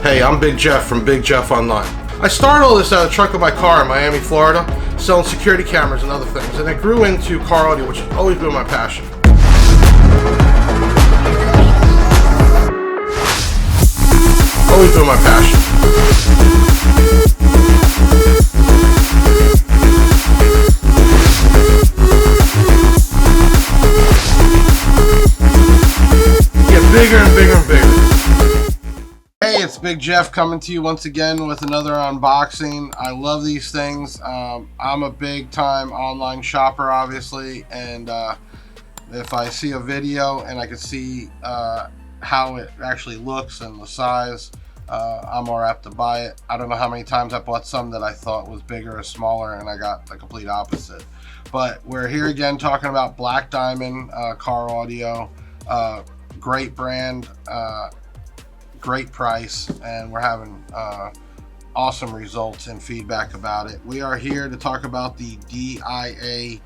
Hey, I'm Big Jeff from Big Jeff Online. I started all this out of the trunk of my car in Miami, Florida, selling security cameras and other things, and it grew into car audio, which has always been my passion. Always been my passion. Get bigger and bigger and bigger. Hey, it's Big Jeff coming to you once again with another unboxing. I love these things. I'm a big time online shopper, obviously, and if I see a video and I can see how it actually looks and the size, I'm more apt to buy it. I don't know how many times I bought some that I thought was bigger or smaller and I got the complete opposite. But we're here again talking about Black Diamond car audio. Great brand, great price, and we're having awesome results and feedback about it. We are here to talk about the DIA-KD2,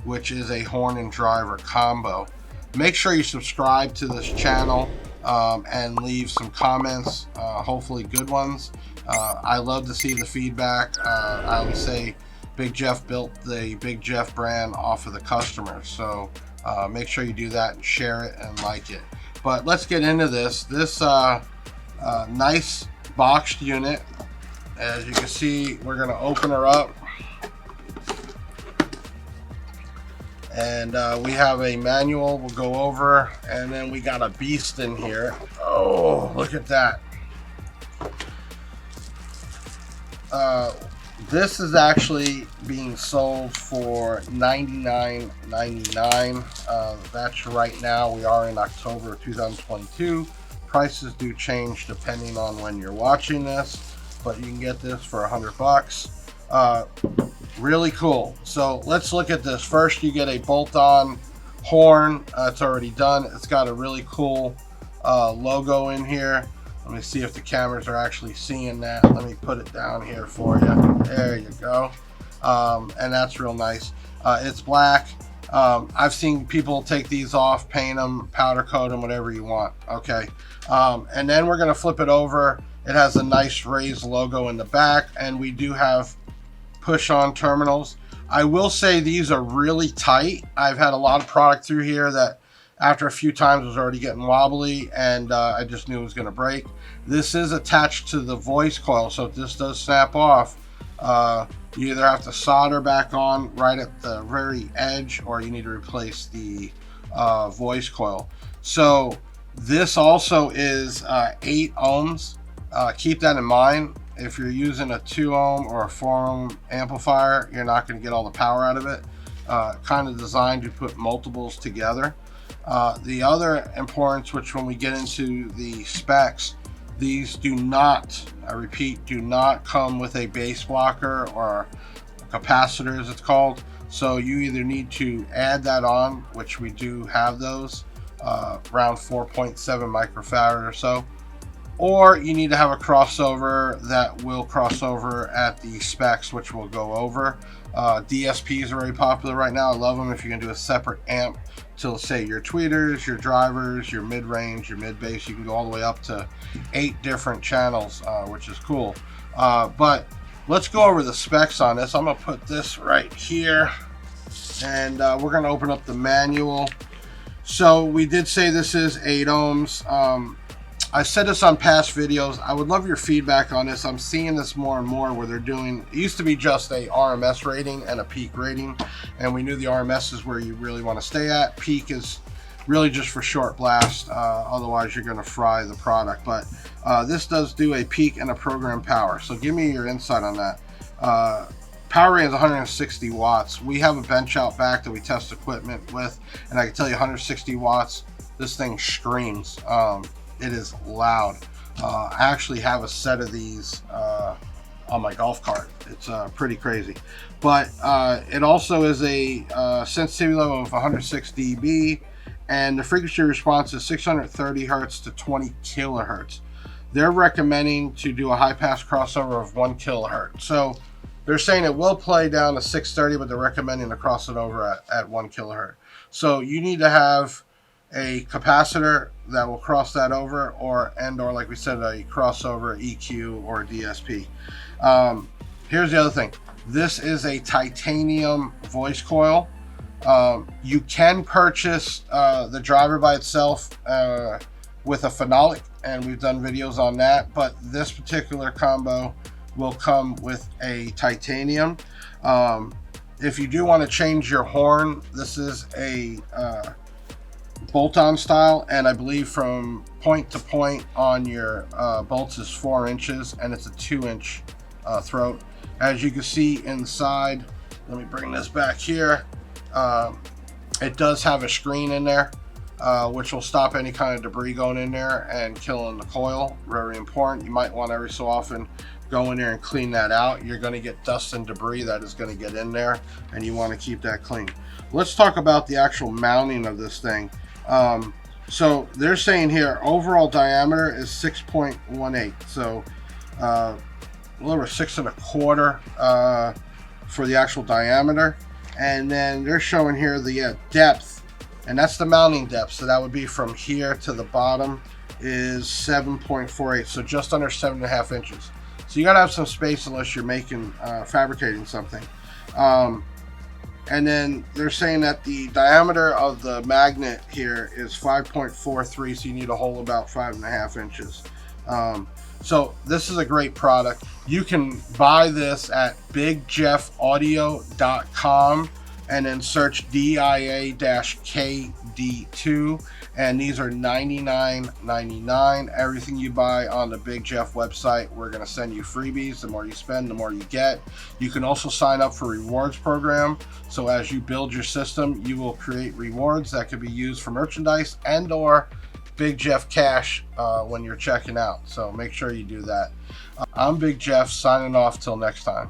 which is a horn and driver combo. Make sure you subscribe to this channel and leave some comments, hopefully good ones. I love to see the feedback. I always say Big Jeff built the Big Jeff brand off of the customers, so make sure you do that and share it and like it. But let's get into this. This nice boxed unit. As you can see, we're going to open her up. And we have a manual we'll go over, and then we got a beast in here. Oh, look at that. This is actually being sold for $99.99. That's right now. We are in October of 2022. Prices do change depending on when you're watching this, but you can get this for $100. Really cool. So let's look at this. First, you get a bolt-on horn. It's already done. It's got a really cool logo in here. Let me see if the cameras are actually seeing that. Let me put it down here for you. There you go. And that's real nice. It's black. I've seen people take these off, paint them, powder coat them, whatever you want. Okay. And then we're going to flip it over. It has a nice raised logo in the back, and we do have push-on terminals. I will say these are really tight. I've had a lot of product through here that after a few times was already getting wobbly, and I just knew it was going to break. This is attached to the voice coil, so if this does snap off, you either have to solder back on right at the very edge, or you need to replace the voice coil. So this also is 8 ohms. Keep that in mind. If you're using a 2 ohm or a 4 ohm amplifier, you're not going to get all the power out of it. Kind of designed to put multiples together. The other importance, which when we get into the specs, these do not, I repeat, do not come with a bass blocker or a capacitor as it's called. So you either need to add that on, which we do have those, around 4.7 microfarad or so, or you need to have a crossover that will cross over at the specs, which we'll go over. DSPs are very popular right now. I love them if you can do a separate amp to, say, your tweeters, your drivers, your mid-range, your mid-bass. You can go all the way up to 8 different channels, which is cool. But let's go over the specs on this. I'm going to put this right here, and we're going to open up the manual. So we did say this is 8 ohms. I said this on past videos. I would love your feedback on this. I'm seeing this more and more where they're doing, it used to be just a RMS rating and a peak rating, and we knew the RMS is where you really want to stay at. Peak is really just for short blast, otherwise you're going to fry the product. But this does do a peak and a program power. So give me your insight on that. Power rating is 160 watts. We have a bench out back that we test equipment with, and I can tell you 160 watts, this thing screams. It is loud. I actually have a set of these on my golf cart. It's pretty crazy. But it also is a sensitivity level of 106 dB, and the frequency response is 630 hertz to 20 kilohertz. They're recommending to do a high pass crossover of 1 kilohertz. So they're saying it will play down to 630, but they're recommending to cross it over at 1 kilohertz. So you need to have a capacitor that will cross that over, or like we said, a crossover EQ or DSP. Here's the other thing. This is a titanium voice coil. You can purchase the driver by itself with a phenolic, and we've done videos on that, but this particular combo will come with a titanium. If you do want to change your horn, this is a bolt-on style, and I believe from point to point on your bolts is 4 inches, and it's a 2-inch throat. As you can see inside, let me bring this back here, it does have a screen in there, which will stop any kind of debris going in there and killing the coil. Very important. You might want every so often go in there and clean that out. You're going to get dust and debris that is going to get in there, and you want to keep that clean. Let's talk about the actual mounting of this thing. So they're saying here overall diameter is 6.18, so a little over 6 1/4 for the actual diameter. And then they're showing here the depth, and that's the mounting depth, so that would be from here to the bottom is 7.48, so just under 7.5 inches. So you gotta have some space unless you're making fabricating something. And then they're saying that the diameter of the magnet here is 5.43, so you need a hole about 5.5 inches. So this is a great product. You can buy this at bigjeffaudio.com and then search DIA-KD2, and these are $99.99. Everything you buy on the Big Jeff website, we're going to send you freebies. The more you spend, the more you get. You can also sign up for rewards program, so as you build your system, you will create rewards that can be used for merchandise and or Big Jeff cash when you're checking out. So make sure you do that. I'm Big Jeff, signing off till next time.